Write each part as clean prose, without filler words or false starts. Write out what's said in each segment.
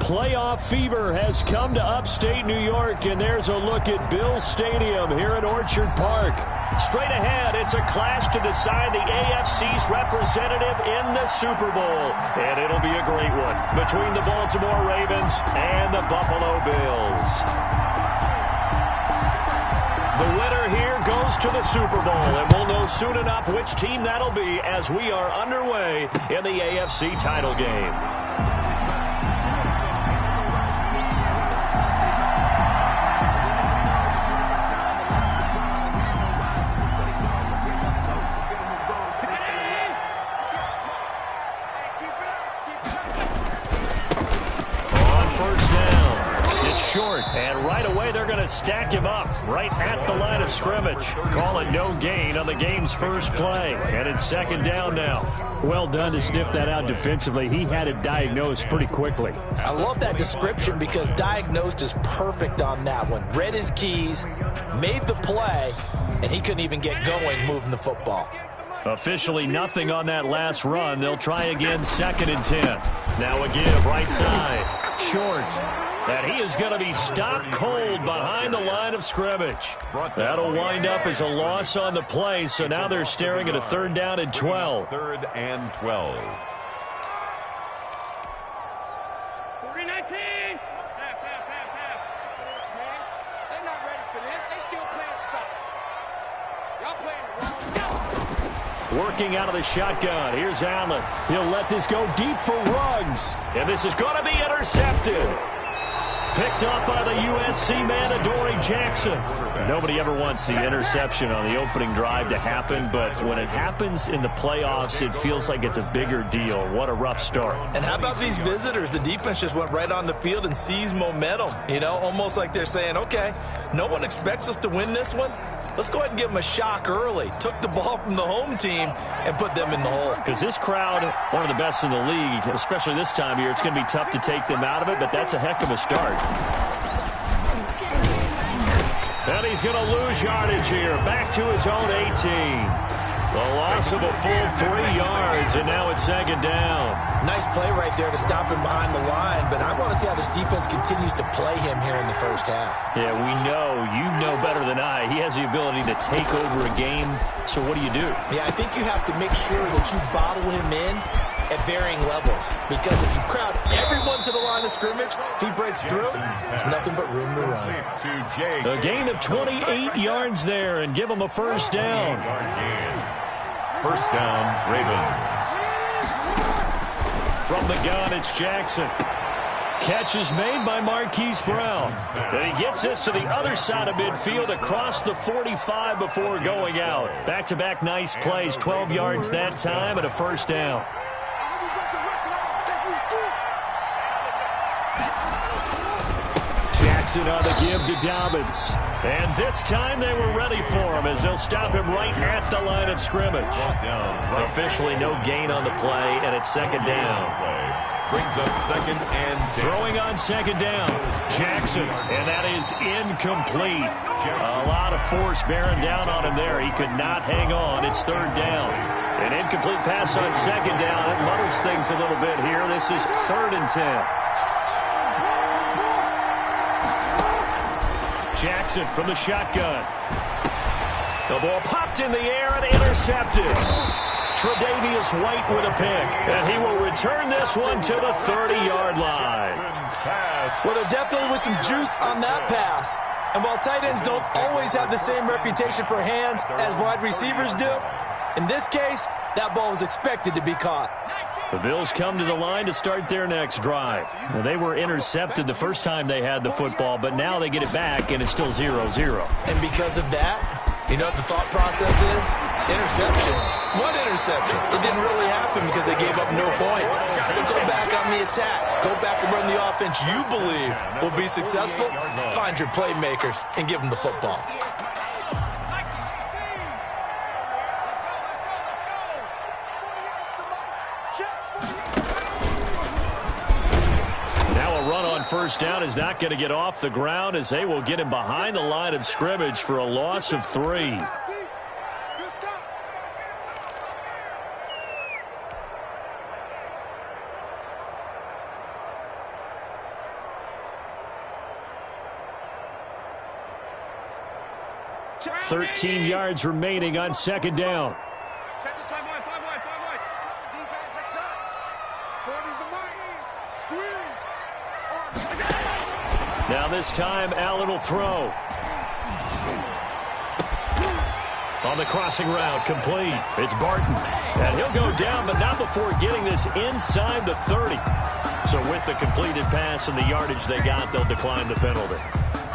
Playoff fever has come to upstate New York, and there's a look at Bills Stadium here at Orchard Park. Straight ahead, it's a clash to decide the AFC's representative in the Super Bowl. And it'll be a great one between the Baltimore Ravens and the Buffalo Bills. The winner here goes to the Super Bowl, and we'll know soon enough which team that'll be as we are underway in the AFC title game. Short, and right away they're going to stack him up right at the line of scrimmage. Call it no gain on the game's first play, and it's second down now. Well done to sniff that out defensively. He had it diagnosed pretty quickly. I love that description because diagnosed is perfect on that one. Read his keys, made the play, and he couldn't even get going moving the football. Officially nothing on that last run. They'll try again, 2nd and 10. Now a give, right side. Short. And he is going to be stopped cold behind the line of scrimmage. That'll wind up as a loss on the play, so now they're staring at a 3rd down and 12. 3rd and 12. 40-19. They're not ready for this. They still playing soft. Y'all playing the wrong. Working out of the shotgun. Here's Allen. He'll let this go deep for Ruggs. And this is going to be intercepted. Picked up by the USC man, Adoree Jackson. Nobody ever wants the interception on the opening drive to happen, but when it happens in the playoffs, it feels like it's a bigger deal. What a rough start. And how about these visitors? The defense just went right on the field and seized momentum. You know, almost like they're saying, okay, no one expects us to win this one. Let's go ahead and give them a shock early. Took the ball from the home team and put them in the hole. Because this crowd, one of the best in the league, especially this time of year, it's going to be tough to take them out of it, but that's a heck of a start. And he's going to lose yardage here. Back to his own 18. The loss of a full 3 yards, and now it's 2nd down. Nice play right there to stop him behind the line, but I want to see how this defense continues to play him here in the first half. Yeah, we know. You know better than I. He has the ability to take over a game, so what do you do? Yeah, I think you have to make sure that you bottle him in at varying levels, because if you crowd everyone to the line of scrimmage, if he breaks through, there's nothing but room to run. A gain of 28 yards there, and give him a 1st down. 1st down, Ravens. From the gun, it's Jackson. Catch is made by Marquise Brown. And he gets this to the other side of midfield across the 45 before going out. Back-to-back nice plays, 12 yards that time and a 1st down. Jackson on the give to Dobbins. And this time they were ready for him as they'll stop him right at the line of scrimmage. Officially no gain on the play, and it's 2nd down. Brings up 2nd and 10. Throwing on 2nd down, Jackson, and that is incomplete. A lot of force bearing down on him there. He could not hang on. It's 3rd down. An incomplete pass on 2nd down. It muddles things a little bit here. This is 3rd and 10. Jackson from the shotgun. The ball popped in the air and intercepted. Tre'Davious White with a pick, and he will return this one to the 30-yard line. Well, there definitely was some juice on that pass. And while tight ends don't always have the same reputation for hands as wide receivers do, in this case, that ball was expected to be caught. The Bills come to the line to start their next drive. Well, they were intercepted the first time they had the football, but now they get it back, and it's still 0-0. And because of that, you know what the thought process is? Interception. What interception? It didn't really happen because they gave up no points. So go back on the attack. Go back and run the offense you believe will be successful. Find your playmakers and give them the football. First down is not going to get off the ground as they will get him behind the line of scrimmage for a loss of 3. 13 yards remaining on second down. Set the time wide, 5 wide, 5 wide. Defense, let's go. 40's the mark. Squeeze. Now this time, Allen will throw. On the crossing route, complete. It's Barton. And he'll go down, but not before getting this inside the 30. So with the completed pass and the yardage they got, they'll decline the penalty.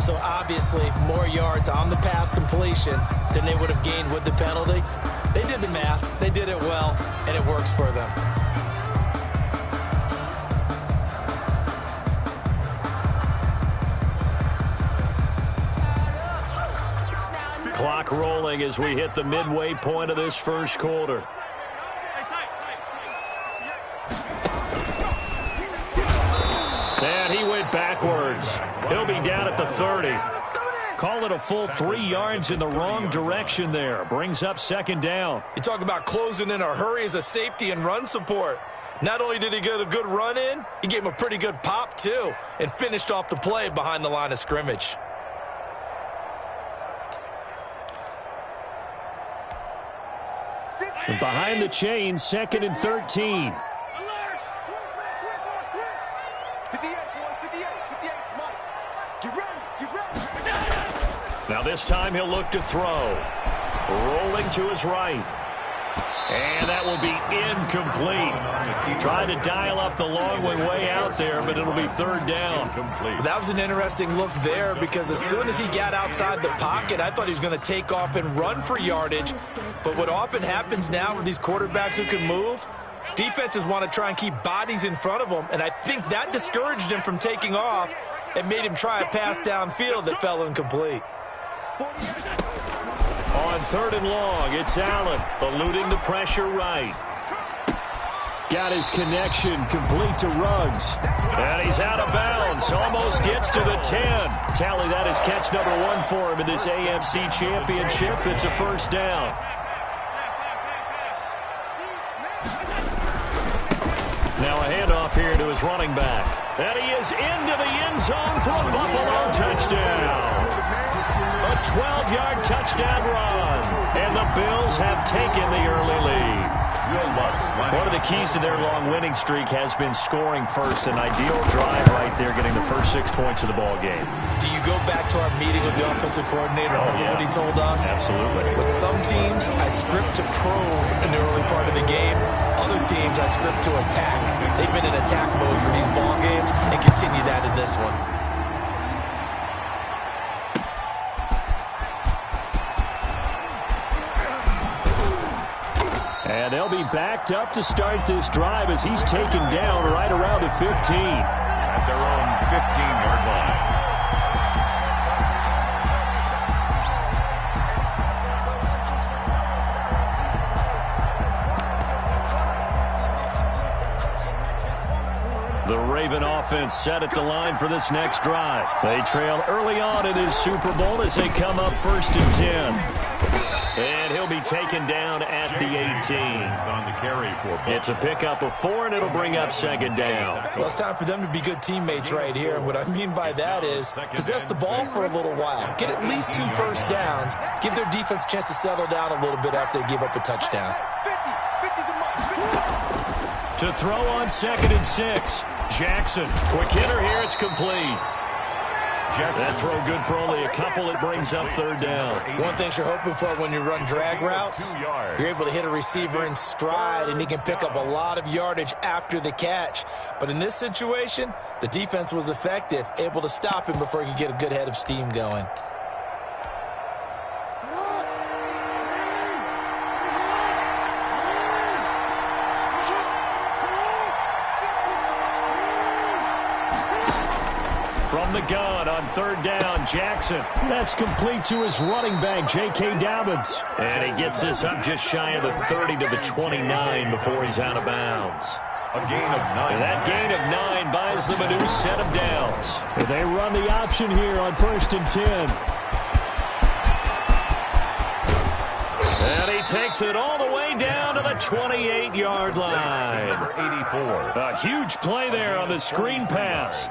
So obviously, more yards on the pass completion than they would have gained with the penalty. They did the math. They did it well, and it works for them. Clock rolling as we hit the midway point of this first quarter. And he went backwards. He'll be down at the 30. Call it a full 3 yards in the wrong direction there. Brings up second down. You talk about closing in a hurry as a safety and run support. Not only did he get a good run in, he gave him a pretty good pop too and finished off the play behind the line of scrimmage. And behind the chain, 2nd and 13. Now this time he'll look to throw. Rolling to his right. And that will be incomplete. Trying to dial up the long one way out there, but it'll be third down. That was an interesting look there because as soon as he got outside the pocket, I thought he was going to take off and run for yardage. But what often happens now with these quarterbacks who can move, defenses want to try and keep bodies in front of them, and I think that discouraged him from taking off and made him try a pass downfield that fell incomplete. On 3rd and long, it's Allen, eluding the pressure right. Got his connection, complete to Ruggs. And he's out of bounds, almost gets to the 10. Tally that is catch number 1 for him in this AFC Championship. It's a first down. Now a handoff here to his running back. And he is into the end zone for a Buffalo touchdown. A 12-yard touchdown run. And the Bills have taken the early lead. One of the keys to their long winning streak has been scoring first. An ideal drive right there, getting the first 6 points of the ball game. Do you go back to our meeting with the offensive coordinator? Remember what he told us? Absolutely. With some teams, I script to probe in the early part of the game. Other teams, I script to attack. They've been in attack mode for these ball games and continue that in this one. And they'll be backed up to start this drive as he's taken down right around the 15. At their own 15-yard line. The Raven offense set at the line for this next drive. They trail early on in this Super Bowl as they come up 1st and 10. And he'll be taken down at the 18. On the carry for It's a pickup of 4, and it'll bring up second down. Well, it's time for them to be good teammates right here. And what I mean by that is possess the ball for a little while. Get at least 2 first downs. Give their defense a chance to settle down a little bit after they give up a touchdown. To throw on 2nd and 6. Jackson. Quick hitter here. It's complete. That throw good for only a couple. It brings up third down. One thing you're hoping for when you run drag routes, you're able to hit a receiver in stride, and he can pick up a lot of yardage after the catch. But in this situation, the defense was effective, able to stop him before he could get a good head of steam going. From the gun on 3rd down, Jackson. That's complete to his running back, J.K. Dobbins. And he gets this up just shy of the 30 to the 29 before he's out of bounds. A gain of 9. And that gain of 9 buys them a new set of downs. And they run the option here on 1st and 10. And he takes it all the way down to the 28-yard line. Number 84. A huge play there on the screen pass.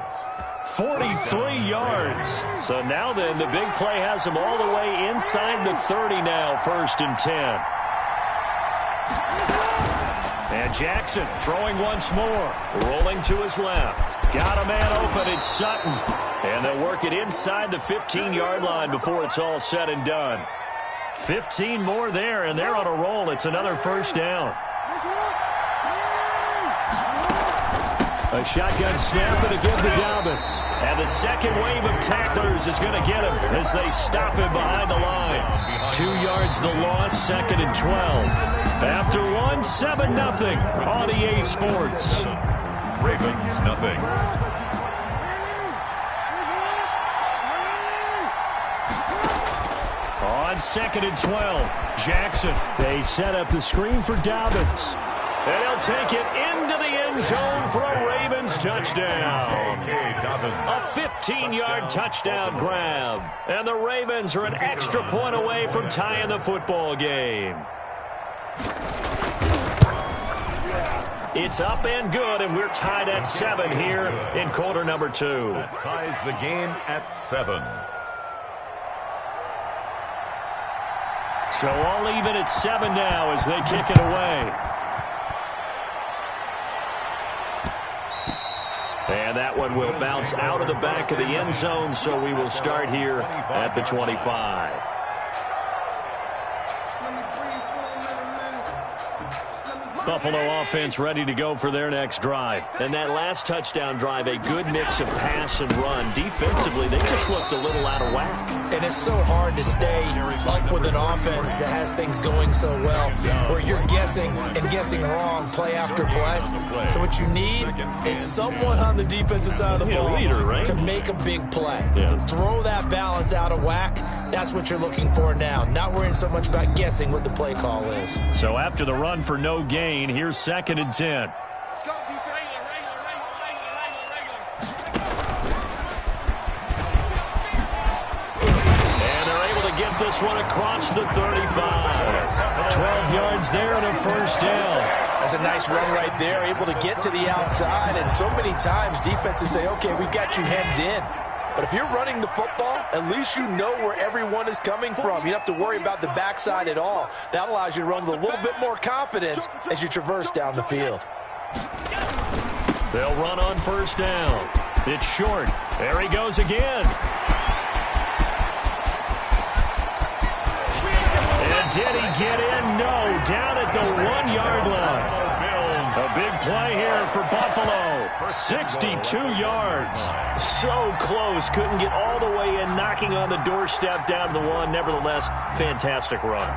43 yards. So now then, the big play has him all the way inside the 30 now, 1st and 10. And Jackson throwing once more, rolling to his left. Got a man open, it's Sutton. And they'll work it inside the 15-yard line before it's all said and done. 15 more there, and they're on a roll. It's another 1st down. A shotgun snap and again to Dobbins. And the second wave of tacklers is going to get him as they stop him behind the line. 2 yards the loss, 2nd and 12. After 1, 7-0 on EA Sports. Ravens, nothing. On 2nd and 12, Jackson. They set up the screen for Dobbins. And he'll take it into the end zone for a Ravens touchdown. A 15-yard touchdown grab. And the Ravens are an extra point away from tying the football game. It's up and good, and we're tied at 7 here in quarter number 2. That ties the game at 7. So all even at 7 now as they kick it away. And that one will bounce out of the back of the end zone, so we will start here at the 25. Buffalo offense ready to go for their next drive. And that last touchdown drive, a good mix of pass and run. Defensively, they just looked a little out of whack. And it's so hard to stay up with an offense that has things going so well, where you're guessing and guessing wrong play after play. So what you need is someone on the defensive side of the ball leader, right? to make a big play. Yeah. Throw that balance out of whack. That's what you're looking for now. Not worrying so much about guessing what the play call is. So after the run for no gain, here's 2nd and 10. Let's go, defense. And they're able to get this one across the 35. 12 yards there and a 1st down. That's a nice run right there, able to get to the outside. And so many times defenses say, okay, we've got you hemmed in. But if you're running the football, at least you know where everyone is coming from. You don't have to worry about the backside at all. That allows you to run with a little bit more confidence as you traverse down the field. They'll run on 1st down. It's short. There he goes again. And did he get in? No. Down at the 1-yard line. A big play here for Buffalo. 62 yards. So close. Couldn't get all the way in, knocking on the doorstep down to the 1. Nevertheless, fantastic run.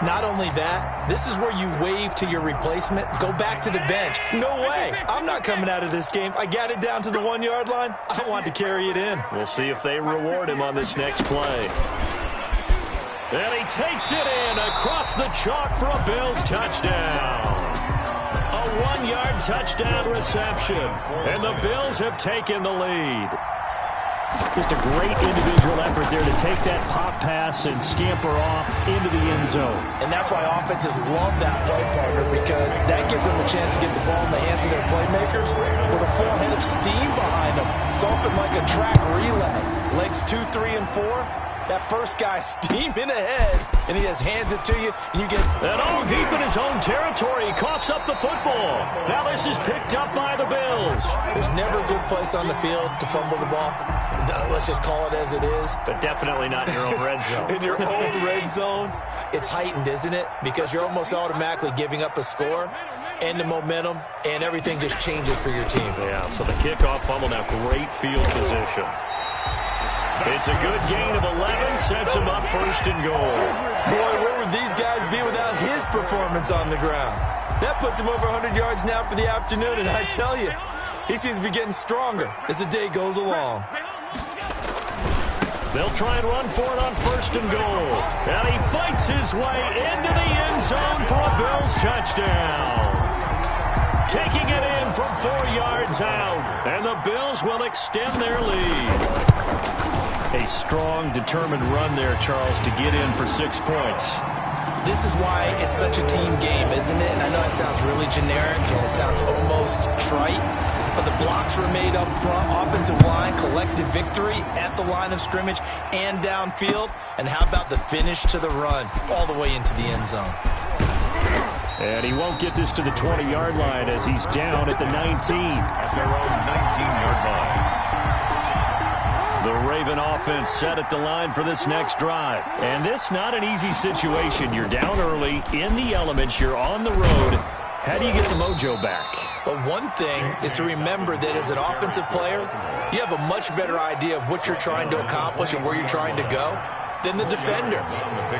Not only that, this is where you wave to your replacement. Go back to the bench. No way. I'm not coming out of this game. I got it down to the 1-yard line. I want to carry it in. We'll see if they reward him on this next play. And he takes it in across the chalk for a Bills touchdown. A 1-yard touchdown reception. And the Bills have taken the lead. Just a great individual effort there to take that pop pass and scamper off into the end zone. And that's why offenses love that play partner, because that gives them a chance to get the ball in the hands of their playmakers with a full head of steam behind them. It's often like a track relay. Legs 2, 3, and 4. That first guy steaming ahead, and he just hands it to you, and you get... And deep in his own territory, he coughs up the football. Now this is picked up by the Bills. There's never a good place on the field to fumble the ball. Let's just call it as it is. But definitely not in your own red zone. In your own red zone, it's heightened, isn't it? Because you're almost automatically giving up a score and the momentum, and everything just changes for your team. Yeah, so the kickoff fumble, now great field position. It's a good gain of 11, sets him up 1st and goal. Boy, where would these guys be without his performance on the ground? That puts him over 100 yards now for the afternoon, and I tell you, he seems to be getting stronger as the day goes along. They'll try and run for it on 1st and goal. And he fights his way into the end zone for a Bills touchdown. Taking it in from 4 yards out, and the Bills will extend their lead. A strong, determined run there, Charles, to get in for 6 points. This is why it's such a team game, isn't it? And I know it sounds really generic and it sounds almost trite, But the blocks were made up front. Offensive line, collective victory at the line of scrimmage and downfield. And how about the finish to the run all the way into the end zone? And he won't get this to the 20-yard line as he's down at the 19. At their own 19-yard line. The Raven offense set at the line for this next drive. And this not an easy situation. You're down early, in the elements, you're on the road. How do you get the mojo back? Well, one thing is to remember that as an offensive player, you have a much better idea of what you're trying to accomplish and where you're trying to go than the defender.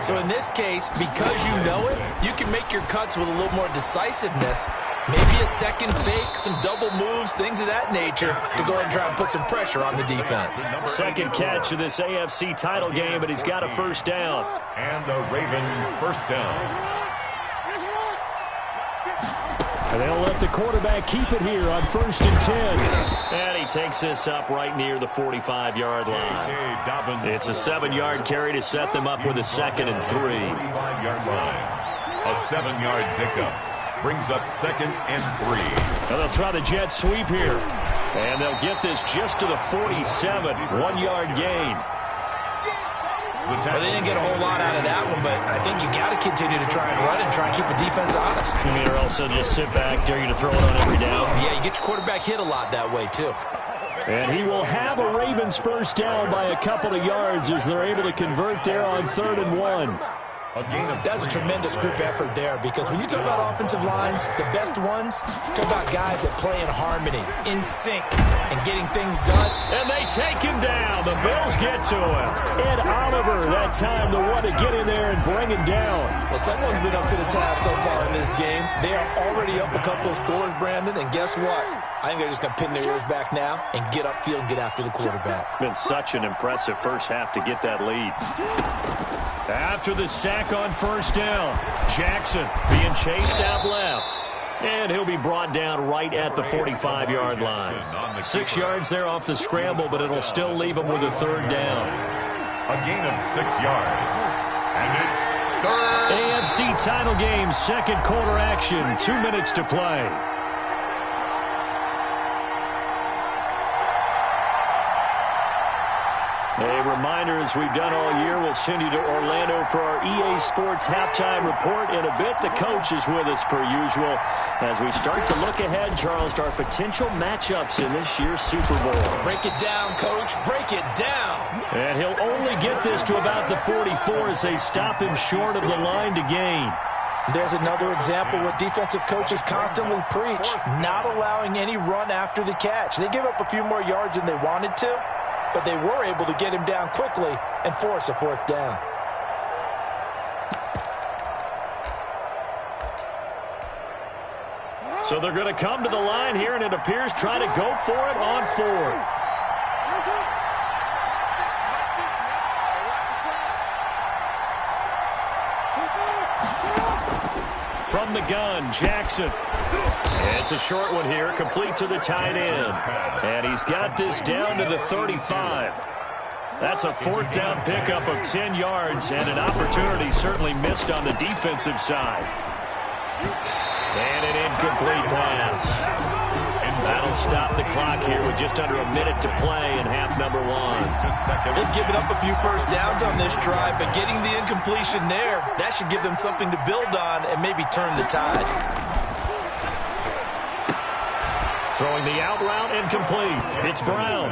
So in this case, because you know it, you can make your cuts with a little more decisiveness. Maybe a second fake, some double moves, things of that nature to go ahead and try and put some pressure on the defense. Second catch of this AFC title game, and he's got a first down. And the Raven first down. And they'll let the quarterback keep it here on 1st and 10. And he takes this up right near the 45-yard line. It's a 7-yard carry to set them up with a 2nd and 3. 45-yard line. A 7-yard pickup brings up 2nd and 3. And they'll try the jet sweep here. And they'll get this just to the 47. 1-yard gain. Well, they didn't get a whole lot out of that one, but I think you got to continue to try and run and try and keep the defense honest. Or also just sit back, dare you to throw it on every down. Yeah, you get your quarterback hit a lot that way, too. And he will have a Ravens first down by a couple of yards as they're able to convert there on 3rd and 1. That's a tremendous group effort there, because when you talk about offensive lines, the best ones, talk about guys that play in harmony, in sync, and getting things done. And they take him down. The Bills get to him. Ed Oliver, that time the one to get in there and bring him down. Well, someone's been up to the task so far in this game. They are already up a couple of scores, Brandon, and guess what? I think they're just going to pin their ears back now and get upfield and get after the quarterback. Been such an impressive first half to get that lead. After the sack on first down, Jackson being chased out left. And he'll be brought down right at the 45-yard line. 6 yards there off the scramble, but it'll still leave him with a 3rd down. A gain of 6 yards. And it's 3rd. AFC title game, 2nd quarter action, 2 minutes to play. A reminder, as we've done all year, we'll send you to Orlando for our EA Sports halftime report. In a bit, the coach is with us per usual as we start to look ahead, Charles, to our potential matchups in this year's Super Bowl. Break it down, Coach. Break it down. And he'll only get this to about the 44 as they stop him short of the line to gain. There's another example what defensive coaches constantly preach, not allowing any run after the catch. They give up a few more yards than they wanted to, but they were able to get him down quickly and force a 4th down. So they're going to come to the line here, and it appears trying to go for it on 4th. From the gun, Jackson. It's a short one here, complete to the tight end. And he's got this down to the 35. That's a 4th down pickup of 10 yards, and an opportunity certainly missed on the defensive side. And an incomplete pass. That'll stop the clock here with just under a minute to play in half number 1. They've given up a few first downs on this drive, but getting the incompletion there, that should give them something to build on and maybe turn the tide. Throwing the out route, incomplete. It's Brown.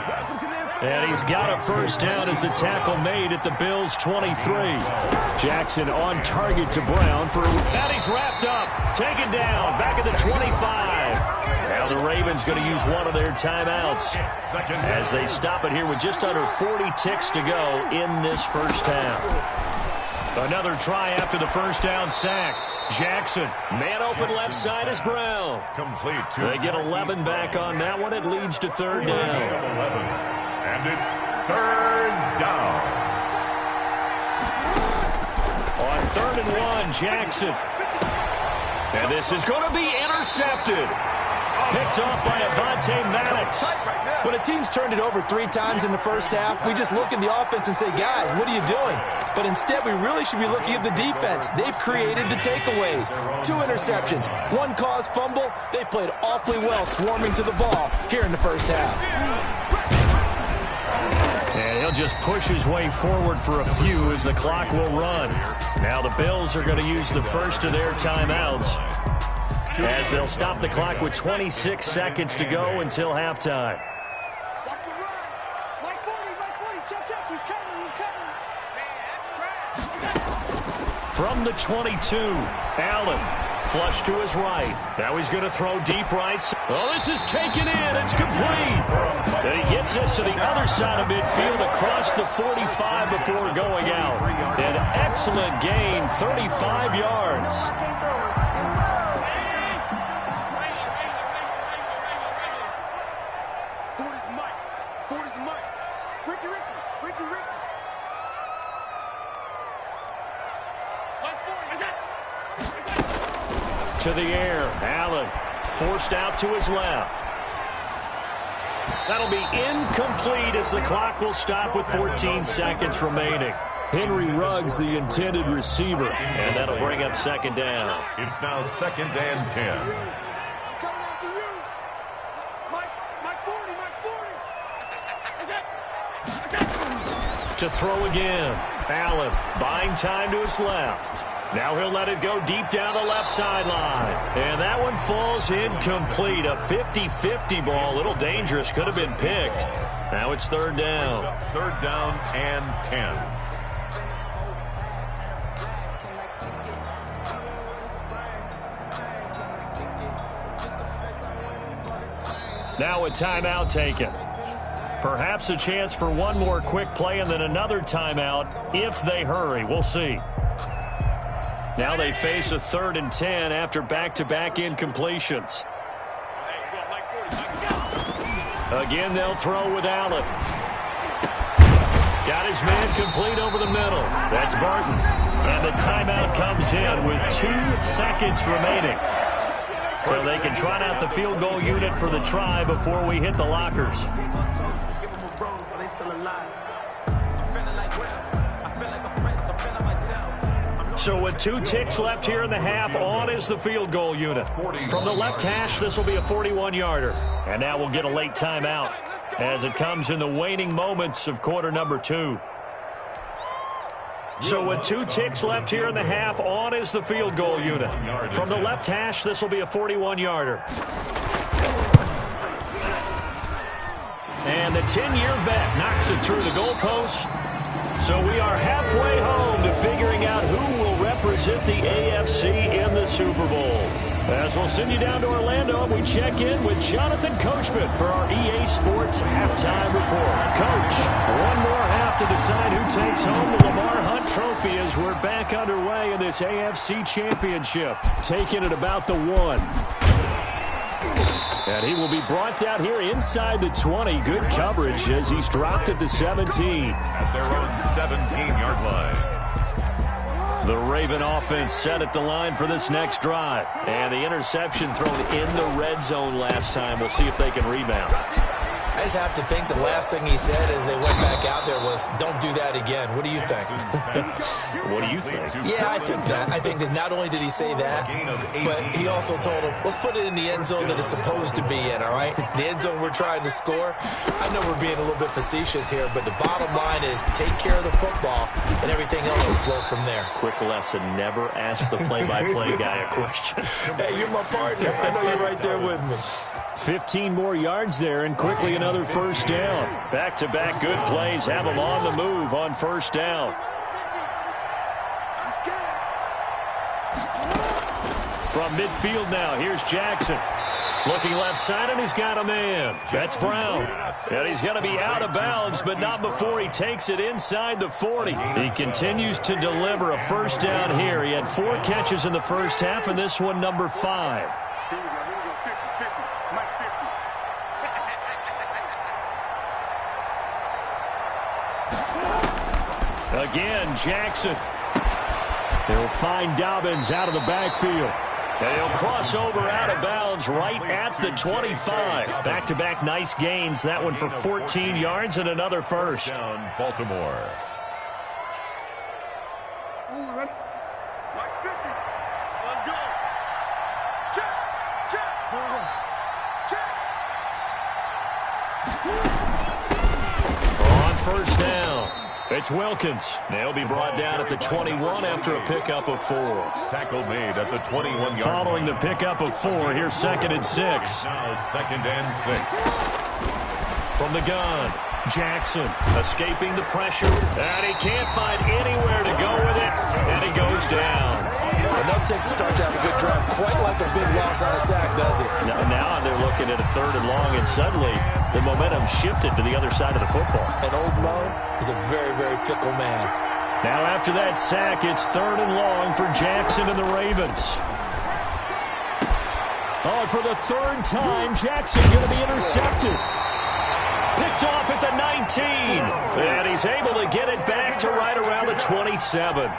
And he's got a first down as a tackle made at the Bills' 23. Jackson on target to Brown for... And he's wrapped up, taken down, back at the 25. Now the Ravens going to use one of their timeouts as they stop it here with just under 40 ticks to go in this first half. Another try after the first down sack. Jackson, man open left side is Brown. Complete. They get 11 back on that one. It leads to 3rd down. 11. And it's 3rd down. On 3rd and 1, Jackson. And this is going to be intercepted. Picked off by Avonte Maddox. When a team's turned it over 3 times in the first half, we just look at the offense and say, guys, what are you doing? But instead, we really should be looking at the defense. They've created the takeaways. 2 interceptions, 1 caused fumble. They played awfully well swarming to the ball here in the first half. And he'll just push his way forward for a few as the clock will run. Now the Bills are going to use the first of their timeouts as they'll stop the clock with 26 seconds to go until halftime. From the 22, Allen. Flush to his right. Now he's going to throw deep right. Oh, this is taken in. It's complete. And he gets us to the other side of midfield across the 45 before going out. An excellent gain, 35 yards. To the air, Allen forced out to his left. That'll be incomplete as the clock will stop with 14 seconds remaining. Henry Ruggs, the intended receiver, and that'll bring up second down. It's now 2nd and 10. To throw again, Allen buying time to his left. Now he'll let it go deep down the left sideline. And that one falls incomplete. A 50-50 ball. A little dangerous. Could have been picked. Now it's 3rd down. 3rd down and 10. Now a timeout taken. Perhaps a chance for one more quick play and then another timeout if they hurry. We'll see. Now they face a 3rd and 10 after back-to-back incompletions. Again, they'll throw with Allen. Got his man complete over the middle. That's Barton. And the timeout comes in with 2 seconds remaining. So they can trot out the field goal unit for the try before we hit the lockers. So with 2 ticks left here in the half, on is the field goal unit. From the left hash, this will be a 41-yarder. And now we'll get a late timeout as it comes in the waning moments of quarter number 2. So with 2 ticks left here in the half, on is the field goal unit. From the left hash, this will be a 41-yarder. And the 10-year vet knocks it through the goalpost. So we are halfway home to figuring out who will represent the AFC in the Super Bowl. As we'll send you down to Orlando, and we check in with Jonathan Coachman for our EA Sports Halftime Report. Coach, one more half to decide who takes home the Lamar Hunt Trophy as we're back underway in this AFC Championship. Taking it about the 1. And he will be brought down here inside the 20. Good coverage as he's dropped at the 17. At their own 17-yard line. The Raven offense set at the line for this next drive. And the interception thrown in the red zone last time. We'll see if they can rebound. I just have to think the last thing he said as they went back out there was, don't do that again. What do you think? What do you think? Yeah, I think that. I think that not only did he say that, but he also told him, let's put it in the end zone that it's supposed to be in, all right? The end zone we're trying to score. I know we're being a little bit facetious here, but the bottom line is take care of the football, and everything else will flow from there. Quick lesson, never ask the play-by-play guy a question. Hey, you're my partner. I know you're right there with me. 15 more yards there, and quickly another first down. Back-to-back good plays have them on the move on first down. From midfield now, here's Jackson. Looking left side, and he's got a man. That's Brown. And he's going to be out of bounds, but not before he takes it inside the 40. He continues to deliver a first down here. He had 4 catches in the first half, and this one number 5. Again, Jackson. They'll find Dobbins out of the backfield. And he'll cross over out of bounds right at the 25. Back-to-back nice gains. That one for 14 yards and another first. Down, Baltimore. Ready? Watch 50. Let's go. Check. On first down, it's Wilkins. They'll be brought down at the 21 after a pickup of 4. Tackle made at the 21-yard line. Following the pickup of 4, here's 2nd and 6. Now 2nd and 6. From the gun, Jackson escaping the pressure, and he can't find anywhere to go with it, and he goes down. Enough takes to start to have a good drive. Quite like a big loss on a sack, does it? Now they're looking at a 3rd and long, and suddenly the momentum shifted to the other side of the football. And old Mo is a very, very fickle man. Now after that sack, it's 3rd and long for Jackson and the Ravens. Oh, and for the 3rd time, Jackson going to be intercepted. Picked off at the 19. And he's able to get it back to right around the 27.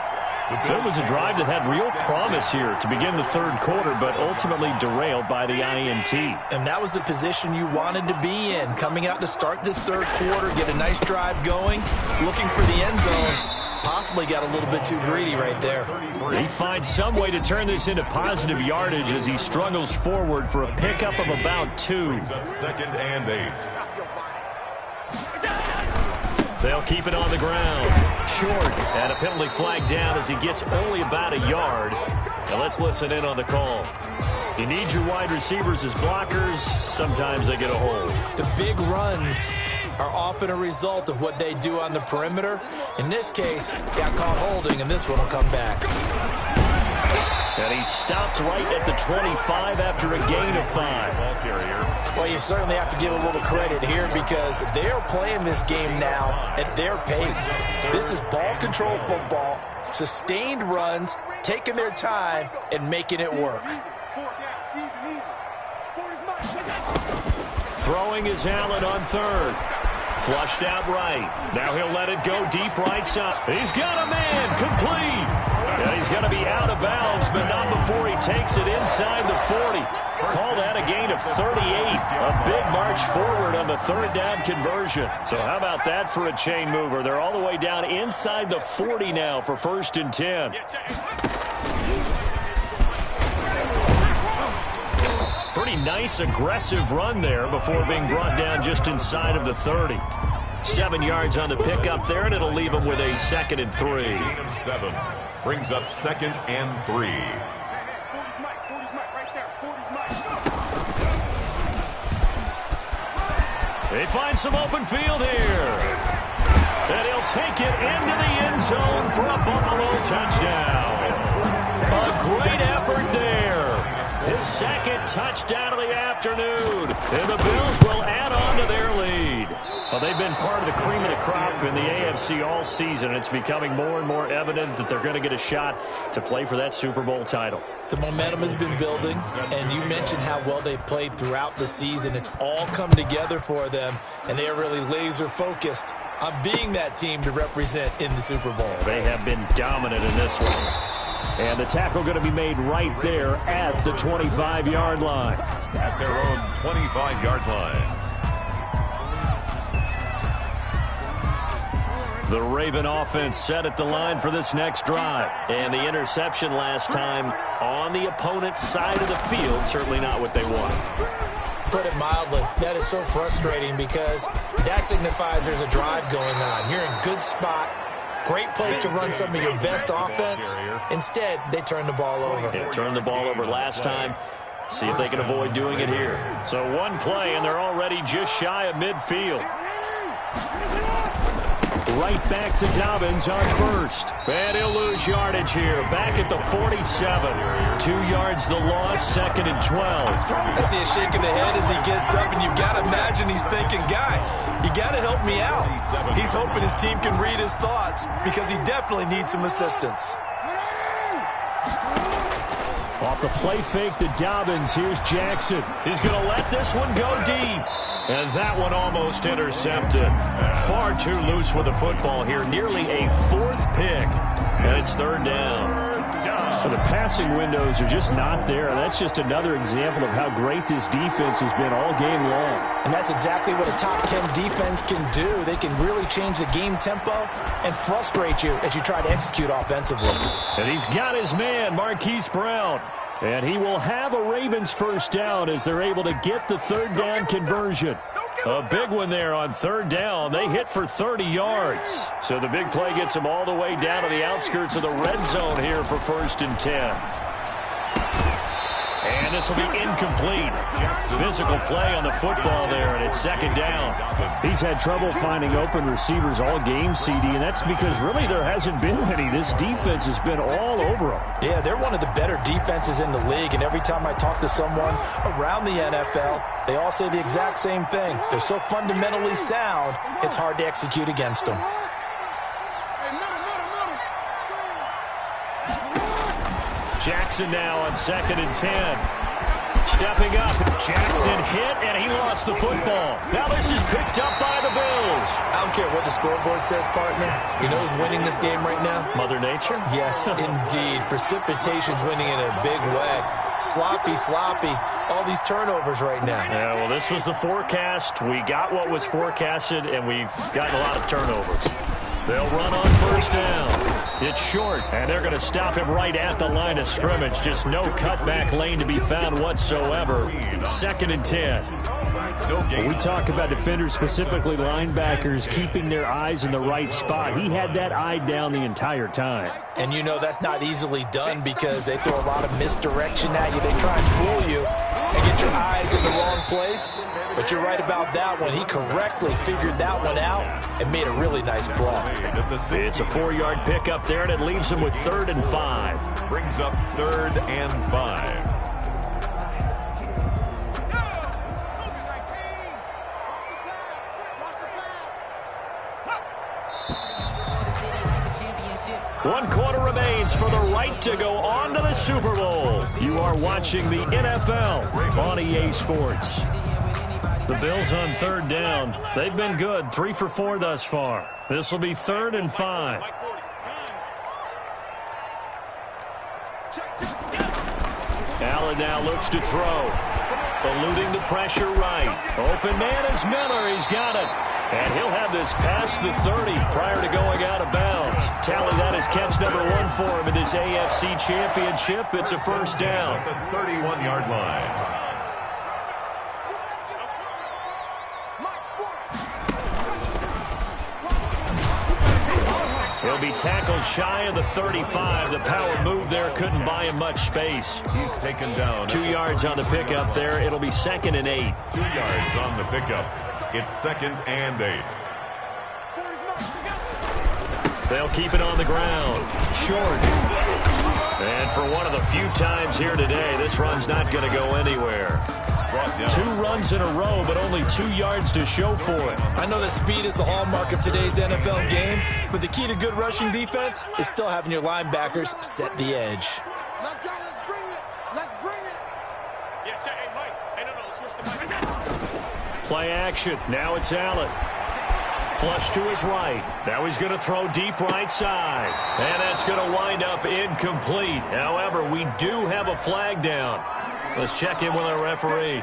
It was a drive that had real promise here to begin the 3rd quarter, but ultimately derailed by the INT. And that was the position you wanted to be in. Coming out to start this 3rd quarter, get a nice drive going, looking for the end zone. Possibly got a little bit too greedy right there. He finds some way to turn this into positive yardage as he struggles forward for a pickup of about 2. 2nd and 8. They'll keep it on the ground. Short, and a penalty flag down as he gets only about a yard. Now let's listen in on the call. You need your wide receivers as blockers. Sometimes they get a hold. The big runs are often a result of what they do on the perimeter. In this case, got caught holding, and this one will come back. And he stopped right at the 25 after a gain of 5. Well, you certainly have to give a little credit here because they're playing this game now at their pace. This is ball control football, sustained runs, taking their time, and making it work. Throwing is Allen on 3rd. Flushed out right. Now he'll let it go deep right side. He's got a man complete. And he's going to be out of bounds, but not before he takes it inside the 40. Call that a gain of 38. A big march forward on the 3rd down conversion. So how about that for a chain mover? They're all the way down inside the 40 now for 1st and 10. Pretty nice, aggressive run there before being brought down just inside of the 30. 7 yards on the pickup there, and it'll leave him with a 2nd and 3. Gain of 7. Brings up 2nd and 3. They find some open field here. And he'll take it into the end zone for a Buffalo touchdown. A great effort there. His 2nd touchdown of the afternoon. And the Bills will add on to their lead. Well, they've been part of the cream of the crop in the AFC all season. It's becoming more and more evident that they're going to get a shot to play for that Super Bowl title. The momentum has been building, and you mentioned how well they've played throughout the season. It's all come together for them, and they are really laser-focused on being that team to represent in the Super Bowl. They have been dominant in this one. And the tackle going to be made right there at the 25-yard line. At their own 25-yard line. The Raven offense set at the line for this next drive. And the interception last time on the opponent's side of the field, certainly not what they wanted. Put it mildly, that is so frustrating because that signifies there's a drive going on. You're in a good spot, great place to run some of your best offense. Instead, they turn the ball over. Yeah, turned the ball over last time. See if they can avoid doing it here. So one play, and they're already just shy of midfield. Right back to Dobbins on 1st. And he'll lose yardage here. Back at the 47. 2 yards the loss, 2nd and 12. I see a shake of the head as he gets up, and you've got to imagine he's thinking, guys, you got to help me out. He's hoping his team can read his thoughts because he definitely needs some assistance. Off the play fake to Dobbins, here's Jackson. He's going to let this one go deep. And that one almost intercepted. Far too loose with the football here. Nearly a 4th pick. And it's 3rd down. Well, the passing windows are just not there. That's just another example of how great this defense has been all game long. And that's exactly what a top 10 defense can do. They can really change the game tempo and frustrate you as you try to execute offensively. And he's got his man, Marquise Brown. And he will have a Ravens first down as they're able to get the third down conversion. A big one there on third down. They hit for 30 yards. So the big play gets them all the way down to the outskirts of the red zone here for 1st and 10. And this will be incomplete. Physical play on the football there, and it's 2nd down. He's had trouble finding open receivers all game, CD, and that's because really there hasn't been any. This defense has been all over them. Yeah, they're one of the better defenses in the league, and every time I talk to someone around the NFL, they all say the exact same thing. They're so fundamentally sound, it's hard to execute against them. Jackson now on 2nd and 10. Stepping up. Jackson hit, and he lost the football. Now this is picked up by the Bills. I don't care what the scoreboard says, partner. You know who's winning this game right now? Mother Nature? Yes, indeed. Precipitation's winning in a big way. Sloppy. All these turnovers right now. Yeah, well, this was the forecast. We got what was forecasted, and we've gotten a lot of turnovers. They'll run on 1st down. It's short, and they're going to stop him right at the line of scrimmage. Just no cutback lane to be found whatsoever. 2nd and 10. When we talk about defenders, specifically linebackers, keeping their eyes in the right spot. He had that eye down the entire time. And you know that's not easily done because they throw a lot of misdirection at you. They try and fool you and get your eyes in the wrong place. But you're right about that one. He correctly figured that one out and made a really nice play. It's a 4-yard pickup there, and it leaves him with 3rd and 5. Brings up 3rd and 5. One quarter remains for the right to go on to the Super Bowl. You are watching the NFL on EA Sports. The Bills on 3rd down. They've been good, 3 for 4 thus far. This will be 3rd and 5. Allen now looks to throw. Eluding the pressure right. Open man is Miller. He's got it. And he'll have this past the 30 prior to going out of bounds. Tally that as catch number 1 for him in this AFC Championship. It's a 1st down. At the 31-yard line. He'll be tackled shy of the 35. The power move there couldn't buy him much space. He's taken down. 2 yards on the pickup there. It'll be 2nd and 8. 2 yards on the pickup. It's 2nd and 8. They'll keep it on the ground. Short. And for one of the few times here today, this run's not going to go anywhere. 2 runs in a row, but only 2 yards to show for it. I know that speed is the hallmark of today's NFL game, but the key to good rushing defense is still having your linebackers set the edge. Let's go. Let's bring it. Let's bring it. Yeah, check. Hey, Mike. Hey, no, switch the mic. Play action. Now it's Allen. Flush to his right. Now he's going to throw deep right side. And that's going to wind up incomplete. However, we do have a flag down. Let's check in with our referee.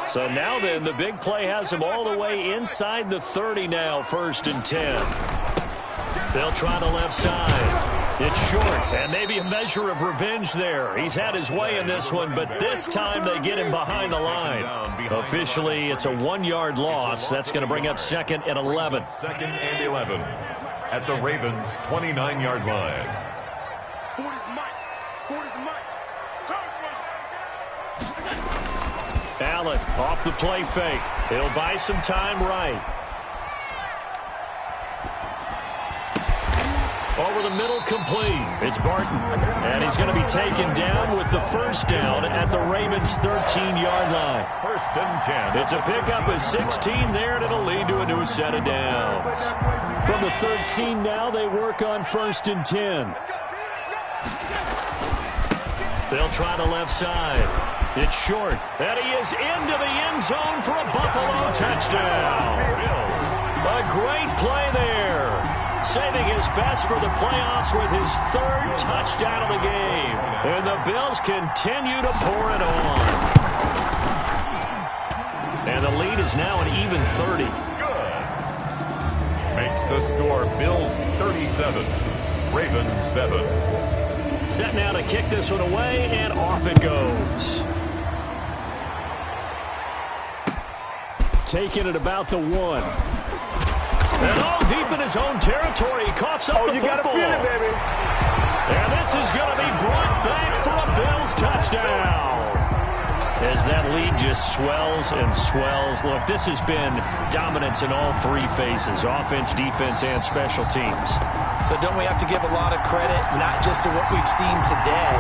So now then, the big play has him all the way inside the 30 now, 1st and 10. They'll try the left side. It's short, and maybe a measure of revenge there. He's had his way in this one, but this time they get him behind the line. Officially, it's a 1-yard loss. That's going to bring up 2nd and 11. 2nd and 11 at the Ravens' 29-yard line. Allen off the play fake. He'll buy some time right. Over the middle, complete. It's Barton. And he's going to be taken down with the 1st down at the Ravens' 13-yard line. 1st and 10. It's a pickup of 16 there, and it'll lead to a new set of downs. From the 13 now, they work on 1st and 10. They'll try the left side. It's short. And he is into the end zone for a Buffalo touchdown. A great play there. saving his best for the playoffs with his 3rd touchdown of the game. And the Bills continue to pour it on. And the lead is now an even 30. Good. Makes the score Bills 37, Ravens 7. Set now to kick this one away, and off it goes. Taking it about the 1. And all deep in his own territory. He coughs up the football. Gotta feel it, baby. And this is going to be brought back for a Bills touchdown. As that lead just swells and swells. Look, this has been dominance in all 3 phases. Offense, defense, and special teams. So don't we have to give a lot of credit, not just to what we've seen today,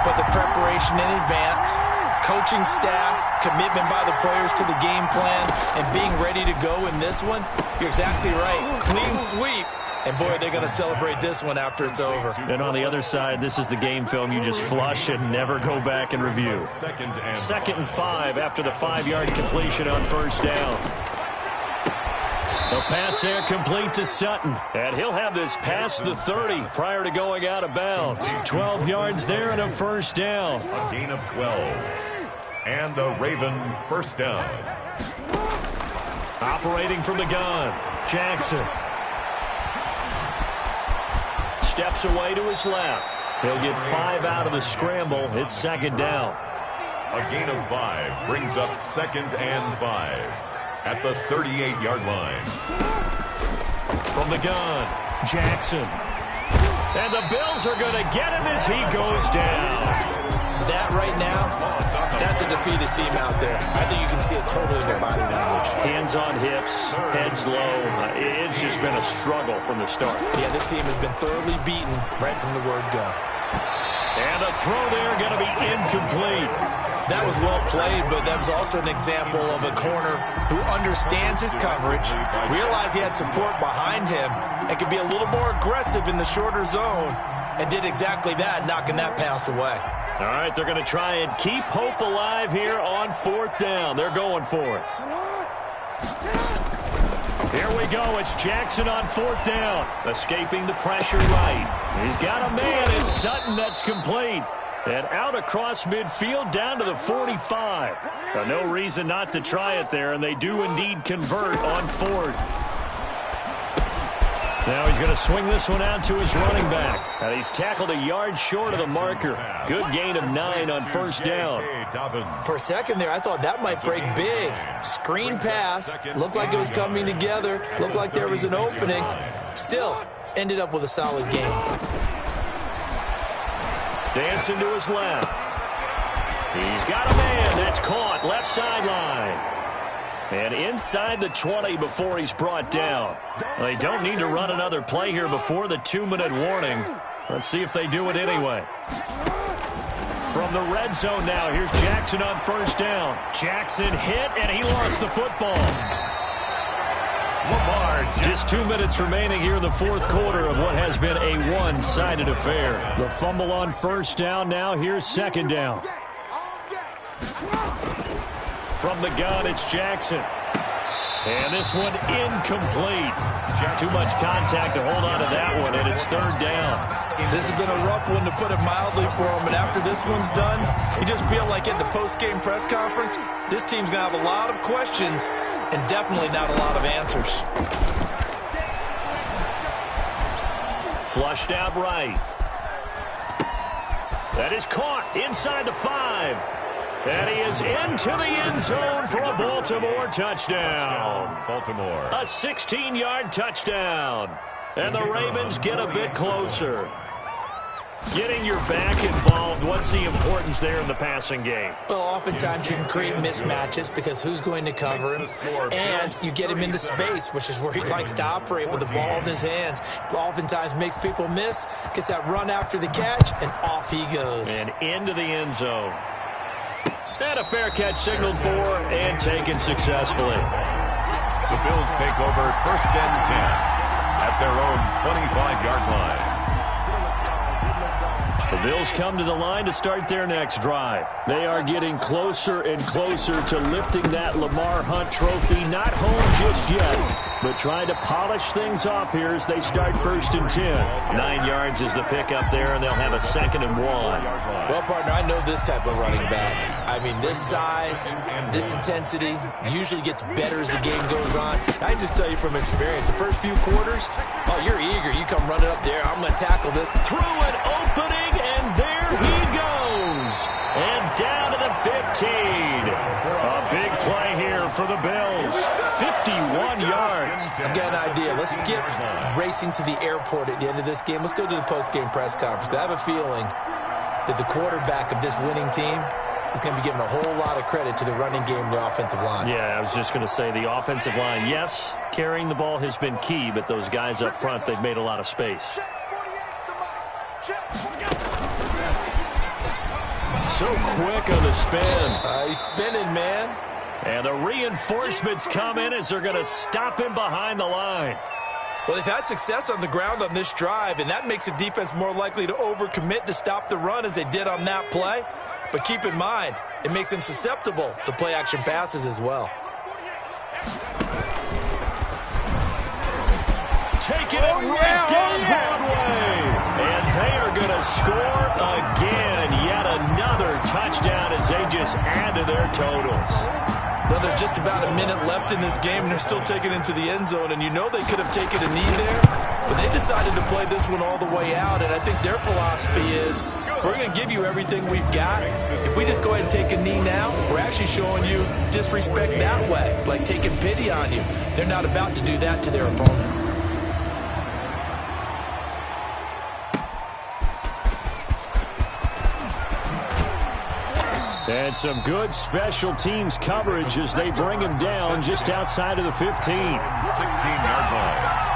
but the preparation in advance, coaching staff, commitment by the players to the game plan, and being ready to go in this one? You're exactly right. Clean sweep. And, boy, they're going to celebrate this one after it's over. And on the other side, this is the game film you just flush and never go back and review. Second and 5 after the 5-yard completion on 1st down. The pass there complete to Sutton. And he'll have this past the 30 prior to going out of bounds. 12 yards there and a 1st down. A gain of 12. And a Raven 1st down. Operating from the gun, Jackson. Steps away to his left. He'll get 5 out of the scramble. It's 2nd down. A gain of 5 brings up 2nd and 5 at the 38-yard line. From the gun, Jackson. And the Bills are going to get him as he goes down. That right now, that's a defeated team out there. I think you can see it totally in their body language. Hands on hips, heads low. It's just been a struggle from the start. Yeah, this team has been thoroughly beaten right from the word go. And the throw there going to be incomplete. That was well played, but that was also an example of a corner who understands his coverage, realized he had support behind him, and could be a little more aggressive in the shorter zone, and did exactly that, knocking that pass away. All right, they're going to try and keep hope alive here on 4th down. They're going for it. Here we go. It's Jackson on 4th down. Escaping the pressure right. He's got a man. It's Sutton that's complete. And out across midfield down to the 45. No reason not to try it there, and they do indeed convert on 4th. Now he's going to swing this one out to his running back. And he's tackled a yard short of the marker. Good gain of 9 on 1st down. For a second there, I thought that might break big. Screen pass. Looked like it was coming together. Looked like there was an opening. Still, ended up with a solid game. Dancing to his left. He's got a man. That's caught. Left sideline. And inside the 20 before he's brought down. They don't need to run another play here before the 2-minute warning. Let's see if they do it anyway. From the red zone now, here's Jackson on 1st down. Jackson hit, and he lost the football. Just 2 minutes remaining here in the 4th quarter of what has been a one-sided affair. The fumble on 1st down now. Here's 2nd down. From the gun, it's Jackson. And this one incomplete. Too much contact to hold on to that one, and it's 3rd down. This has been a rough one, to put it mildly, for him. And after this one's done, you just feel like at the post-game press conference, this team's going to have a lot of questions and definitely not a lot of answers. Flushed out right. That is caught inside the 5. And he is into the end zone for a Baltimore touchdown. Baltimore. A 16-yard touchdown. And the Ravens get a bit closer. Getting your back involved, what's the importance there in the passing game? Well, oftentimes you can create mismatches because who's going to cover him, and you get him into space, which is where he likes to operate with the ball in his hands. Oftentimes makes people miss, gets that run after the catch, and off he goes. And into the end zone. And a fair catch signaled for and taken successfully. The Bills take over 1st and 10 at their own 25-yard line. The Bills come to the line to start their next drive. They are getting closer and closer to lifting that Lamar Hunt trophy. Not home just yet, but trying to polish things off here as they start 1st and 10. 9 yards is the pickup there, and they'll have a 2nd and 1. Well, partner, I know this type of running back. I mean, this size, this intensity usually gets better as the game goes on. I just tell you from experience, the first few quarters, oh, you're eager. You come running up there. I'm going to tackle this. Through an opening, and there he goes. And down to the 15. A big play here for the Bills. 51 yards. I've got an idea. Let's skip racing to the airport at the end of this game. Let's go to the post-game press conference. I have a feeling that the quarterback of this winning team is going to be given a whole lot of credit to the running game and the offensive line. Yeah, I was just going to say the offensive line, yes, carrying the ball has been key, but those guys up front, they've made a lot of space. So quick on the spin. He's spinning, man. And the reinforcements come in as they're going to stop him behind the line. Well, they've had success on the ground on this drive, and that makes the defense more likely to overcommit to stop the run as they did on that play. But keep in mind, it makes them susceptible to play-action passes as well. Taking it right down Broadway. And they are going to score again. Yet another touchdown as they just add to their totals. Well, there's just about a minute left in this game, and they're still taking it into the end zone. And you know they could have taken a knee there, but they decided to play this one all the way out. And I think their philosophy is, we're going to give you everything we've got. If we just go ahead and take a knee now, we're actually showing you disrespect that way, like taking pity on you. They're not about to do that to their opponent. And some good special teams coverage as they bring him down just outside of the 15. 16-yard line.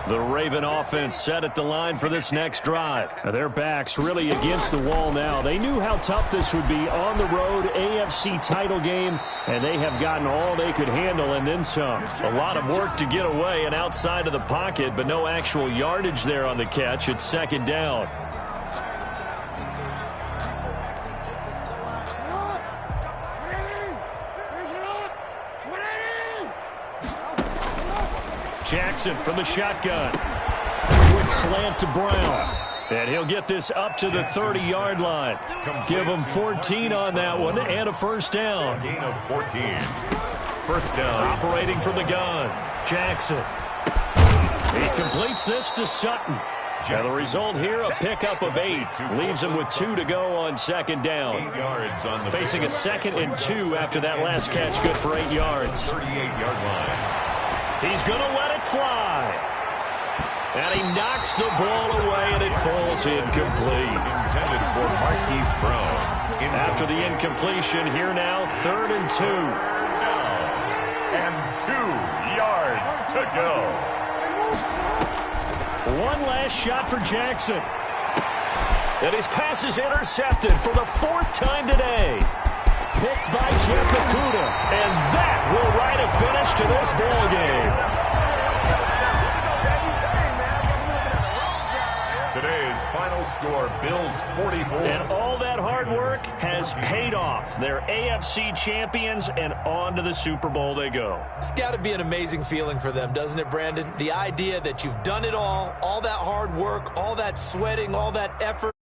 The Raven offense set at the line for this next drive. Their backs really against the wall now. They knew how tough this would be on the road, AFC title game, and they have gotten all they could handle and then some. A lot of work to get away and outside of the pocket, but no actual yardage there on the catch. It's 2nd down. Jackson from the shotgun. Quick slant to Brown. And he'll get this up to the 30-yard line. Give him 14 on that one and a 1st down. Gain of 14. 1st down. Operating from the gun. Jackson. He completes this to Sutton. And the result here, a pickup of 8. Leaves him with 2 to go on 2nd down. 8 yards on the Facing a 2nd and 2 after that last catch, good for 8 yards. 38-yard line. He's going to let it fly. And he knocks the ball away, and it falls incomplete. Intended for Marquise Brown. After the incompletion, here now, 3rd and 2. And 2 yards to go. One last shot for Jackson. And his pass is intercepted for the 4th time today. Picked by Jakakuda. And that will write a finish to this ball game. Today's final score, Bills 44. And all that hard work has paid off. They're AFC champions, and on to the Super Bowl they go. It's got to be an amazing feeling for them, doesn't it, Brandon? The idea that you've done it all that hard work, all that sweating, all that effort.